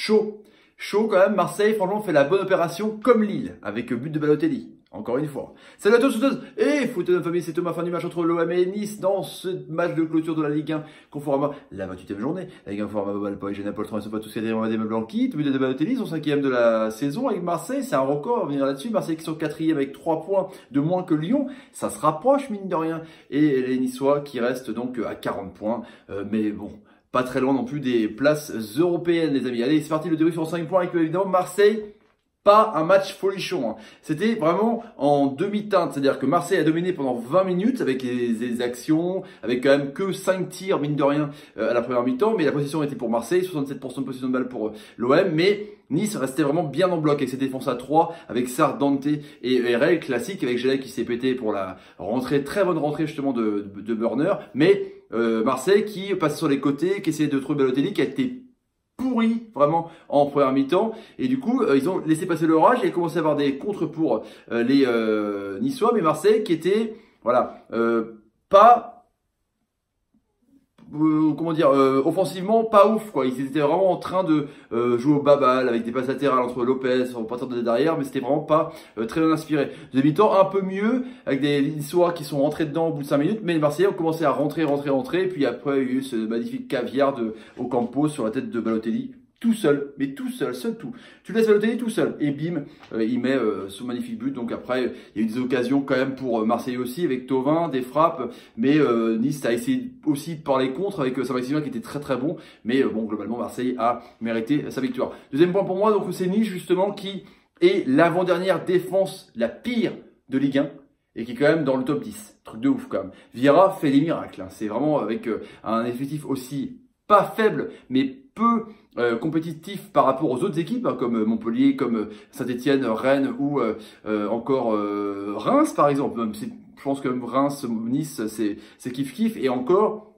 chaud. Chaud quand même, Marseille, franchement, fait la bonne opération comme Lille, avec but de Balotelli. Encore une fois. Salut à tous, et foutez de famille, c'est Thomas, fin du match entre l'OM et Nice dans ce match de clôture de la Ligue 1, conformément la 28e journée. La Ligue 1, conformément à Valpo et Naples, ils sont pas tous quatrième des meubles en kit. But de Balotelli, ils sont 5e de la saison avec Marseille, c'est un record, on va venir là-dessus. Marseille qui sont 4e avec 3 points de moins que Lyon, ça se rapproche mine de rien. Et les Niçois qui restent donc à 40 points, mais bon, pas très loin non plus des places européennes les amis. Allez, c'est parti, le débrief sur 5 points avec évidemment Marseille. Pas un match folichon. C'était vraiment en demi-teinte. C'est-à-dire que Marseille a dominé pendant 20 minutes avec les actions, avec quand même que 5 tirs, mine de rien, à la première mi-temps. Mais la position était pour Marseille, 67% de position de balle pour l'OM. Mais Nice restait vraiment bien en bloc avec ses défenses à 3, avec Sarr, Dante et Rel, classique, avec Gelé qui s'est pété pour la rentrée, très bonne rentrée justement de Burner. Mais Marseille qui passait sur les côtés, qui essayait de trouver Balotelli, qui a été pourri vraiment en première mi-temps et du coup ils ont laissé passer l'orage et commencé à avoir des contres pour les Niçois, mais Marseille qui était voilà pas comment dire offensivement pas ouf quoi. Ils étaient vraiment en train de jouer au bas-balle avec des passes latérales entre Lopez en partant de derrière, mais c'était vraiment pas très bien inspiré. Deuxième mi-temps un peu mieux avec des Niçois qui sont rentrés dedans au bout de 5 minutes, mais les Marseillais ont commencé à rentrer et puis après il y a eu ce magnifique caviar de Ocampo sur la tête de Balotelli. Tout seul, mais tout seul, seul tout. Tu laisses Balotelli tout seul. Et bim, il met son magnifique but. Donc après, il y a eu des occasions quand même pour Marseille aussi, avec Thauvin, des frappes. Mais Nice a essayé aussi par les contres avec Saint-Maximin qui était très très bon. Mais bon, globalement, Marseille a mérité sa victoire. Deuxième point pour moi, donc c'est Nice justement qui est l'avant-dernière défense la pire de Ligue 1. Et qui est quand même dans le top 10. Truc de ouf quand même. Vieira fait des miracles. Hein. C'est vraiment avec un effectif aussi pas faible, mais peu compétitif par rapport aux autres équipes, hein, comme Montpellier, comme Saint-Etienne, Rennes ou encore Reims par exemple. Même si je pense que Reims, Nice, c'est kiff-kiff et encore.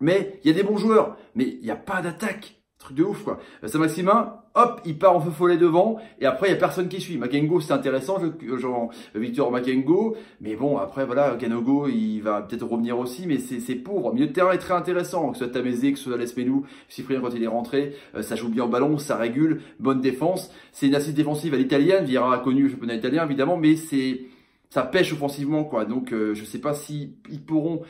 Mais il y a des bons joueurs, mais il n'y a pas d'attaque. Truc de ouf quoi. Saint-Maximin, hop, il part en feu follet devant et après il n'y a personne qui suit. Makengo c'est intéressant, genre Victor Makengo, mais bon après voilà, Kanogo il va peut-être revenir aussi, mais c'est pauvre. Milieu de terrain est très intéressant, que ce soit Tamézé, que ce soit Lesmenou, Cyprien quand il est rentré, ça joue bien au ballon, ça régule, bonne défense. C'est une assise défensive à l'italienne, Vieira a connu le championnat italien évidemment, mais ça pêche offensivement quoi. Donc je sais pas si ils pourront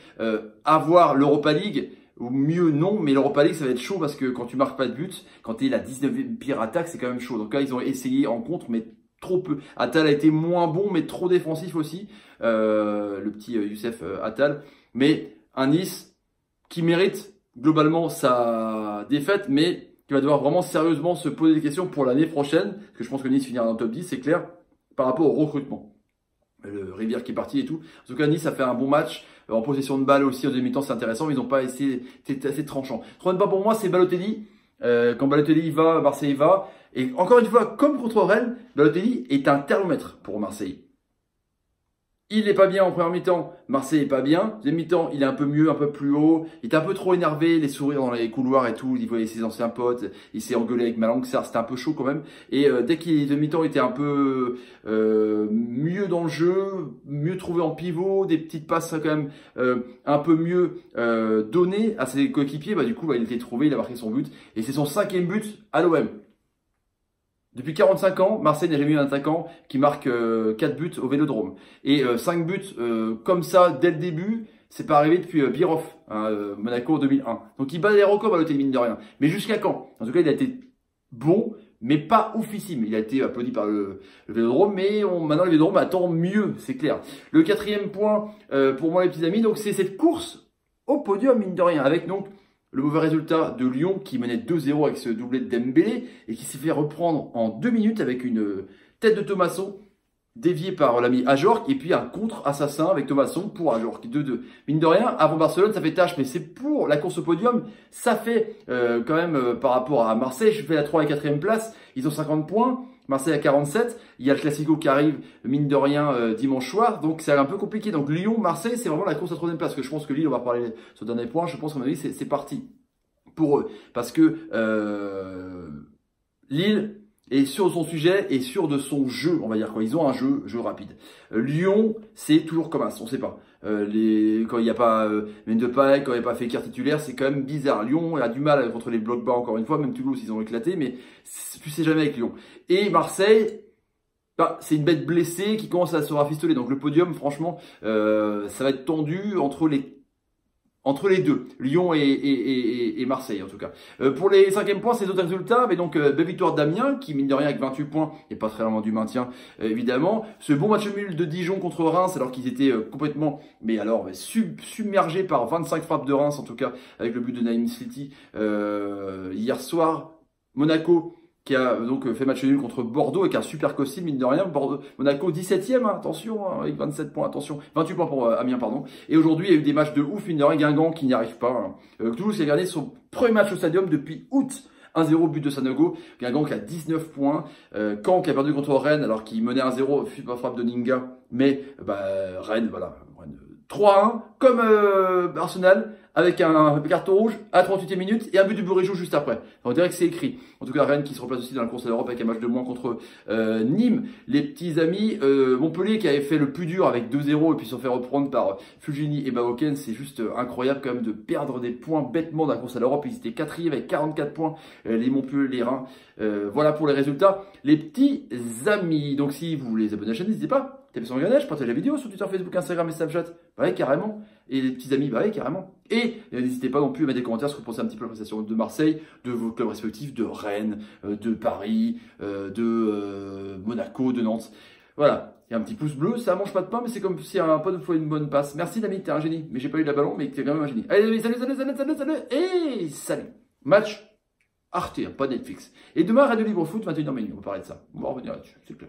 avoir l'Europa League. Ou mieux non, mais l'Europa League ça va être chaud parce que quand tu marques pas de but, quand tu es la 19e pire attaque, c'est quand même chaud. Donc là ils ont essayé en contre, mais trop peu. Attal a été moins bon, mais trop défensif aussi, le petit Youssef Attal. Mais un Nice qui mérite globalement sa défaite, mais qui va devoir vraiment sérieusement se poser des questions pour l'année prochaine, parce que je pense que Nice finira dans le top 10, c'est clair, par rapport au recrutement. Le Rivière qui est parti et tout. En tout cas, Nice a fait un bon match. En possession de balle aussi, au deuxième mi-temps, c'est intéressant, mais ils n'ont pas essayé, c'était assez tranchant. Troisième pas pour moi, c'est Balotelli. Quand Balotelli va, Marseille va. Et encore une fois, comme contre Rennes, Balotelli est un thermomètre pour Marseille. Il est pas bien en première mi-temps, Marseille est pas bien. Deuxième mi-temps, il est un peu mieux, un peu plus haut. Il est un peu trop énervé, les sourires dans les couloirs et tout. Il voyait ses anciens potes, il s'est engueulé avec Malang, c'était un peu chaud quand même. Et dès qu'il est demi-temps, il était un peu mieux dans le jeu, mieux trouvé en pivot, des petites passes quand même un peu mieux données à ses coéquipiers. Bah du coup, il était trouvé, il a marqué son but et c'est son 5e but à l'OM. Depuis 45 ans, Marseille n'a jamais eu un attaquant qui marque 4 buts au Vélodrome. Et 5 buts comme ça dès le début, c'est pas arrivé depuis Birov, Monaco en 2001. Donc il bat les records à l'hôtel mine de rien. Mais jusqu'à quand? En tout cas, il a été bon, mais pas oufissime. Il a été applaudi par le Vélodrome, mais maintenant le Vélodrome attend mieux, c'est clair. Le 4e point pour moi les petits amis, donc c'est cette course au podium mine de rien, avec donc le mauvais résultat de Lyon qui menait 2-0 avec ce doublé de Dembélé et qui s'est fait reprendre en 2 minutes avec une tête de Thomasson déviée par l'ami Ajorc et puis un contre-assassin avec Thomasson pour Ajorc. 2-2. Mine de rien, avant Barcelone, ça fait tâche, mais c'est pour la course au podium. Ça fait quand même par rapport à Marseille, je fais la 3 et 4e place. Ils ont 50 points. Marseille à 47, il y a le Classico qui arrive, mine de rien, dimanche soir, donc c'est un peu compliqué. Donc Lyon, Marseille, c'est vraiment la course à 3e place, parce que je pense que Lille, on va parler ce dernier point, je pense qu'à mon avis, c'est parti pour eux. Parce que Lille, est sûr de son sujet et sûr de son jeu, on va dire quoi. Ils ont un jeu rapide. Lyon, c'est toujours comme as, on sait pas. Quand il n'y a pas Mendepay, quand il n'y a pas Fekir titulaire, c'est quand même bizarre. Lyon a du mal contre les blocs bas encore une fois, même Toulouse ils ont éclaté, mais tu sais jamais avec Lyon. Et Marseille, bah, c'est une bête blessée qui commence à se rafistoler. Donc le podium, franchement, ça va être tendu entre les deux, Lyon et Marseille en tout cas. Pour les 5e points, ces autres résultats, mais donc belle victoire d'Amiens, qui mine de rien avec 28 points, n'est pas très loin du maintien évidemment. Ce bon match nul de Dijon contre Reims, alors qu'ils étaient complètement, mais alors submergés par 25 frappes de Reims en tout cas, avec le but de Naïm Sliti hier soir. Monaco qui a donc fait match nul contre Bordeaux avec un super costume, mine de rien. Monaco 17e, hein, attention, hein, avec 27 points, attention. 28 points pour Amiens, pardon. Et aujourd'hui, il y a eu des matchs de ouf, mine de rien. Guingamp qui n'y arrive pas. Hein. Toulouse qui a gagné son premier match au Stadium depuis août. 1-0 but de Sanogo. Guingamp qui a 19 points. Caen qui a perdu contre Rennes alors qu'il menait 1-0, frappe de Ninga. Mais Rennes, voilà. 3-1, comme Arsenal, avec un carton rouge à 38e minute et un but du Bourigeau juste après. On dirait que c'est écrit. En tout cas, Rennes qui se replace aussi dans la course à l'Europe avec un match de moins contre Nîmes. Les petits amis, Montpellier qui avait fait le plus dur avec 2-0 et puis se sont fait reprendre par Fulgini et Baoken. C'est juste incroyable quand même de perdre des points bêtement dans la course à l'Europe. Ils étaient 4e avec 44 points, les Montpellier, les Reims. Voilà pour les résultats. Les petits amis, donc si vous voulez abonner à la chaîne, n'hésitez pas. Tapez sur l'engrenage, partagez la vidéo sur Twitter, Facebook, Instagram et Snapchat. Bah ouais, carrément. Et les petits amis, bah ouais, carrément. Et n'hésitez pas non plus à mettre des commentaires sur ce que vous pensez un petit peu de la prestation de Marseille, de vos clubs respectifs, de Rennes, de Paris, de Monaco, de Nantes. Voilà. Il y a un petit pouce bleu, ça mange pas de pain, mais c'est comme si un pote fois une bonne passe. Merci Dami, t'es un génie. Mais j'ai pas eu la ballon, mais t'es quand même un génie. Allez, salut, et salut. Match Arte, pas Netflix. Et demain, Radio Libre Foot, 21h minuit. On va parler de ça. On va revenir là-dessus, c'est clair.